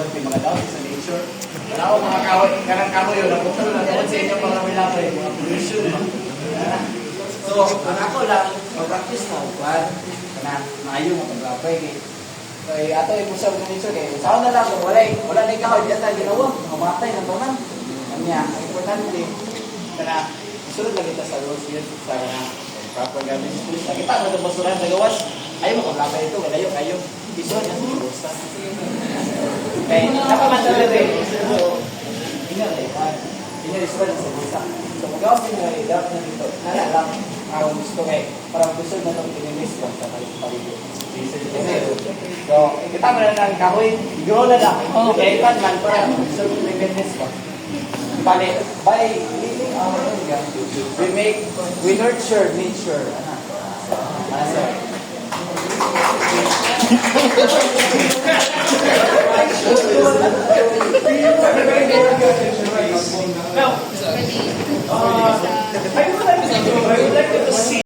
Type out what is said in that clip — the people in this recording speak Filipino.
konti mga daw sa nature. Wala ko mga kahoy, karang kahoy yun, napunta na naman sa inyo mga milagay, mga pollution. So, ang ako lang, mag-practice na, na maayo mo pag-lapay. Kaya ato yung pusa ng nature, kaya saan na lang, wala na ikahoy dyan tayo ginawa, mamatay ng tunan. Kanya, importante, na sunod lang kita sa rules yun, sa proper garbage disposal. Nakita mo itong basura sa gawas, ayaw mo kung lapay ito, kayo. Iso niya sa bulsa. Okay, nakamanta na rin. So, inalis pa lang sa bulsa. So, magawa mo yung i-drop na dito. Lang, ang gusto kayo, parang gusto na itong pinilis ko sa paligid. So, kita mo na lang kahoy, grow na lang. Okay, pan man, parang gusto mo pinilis ko. By living our area, we nurture nature.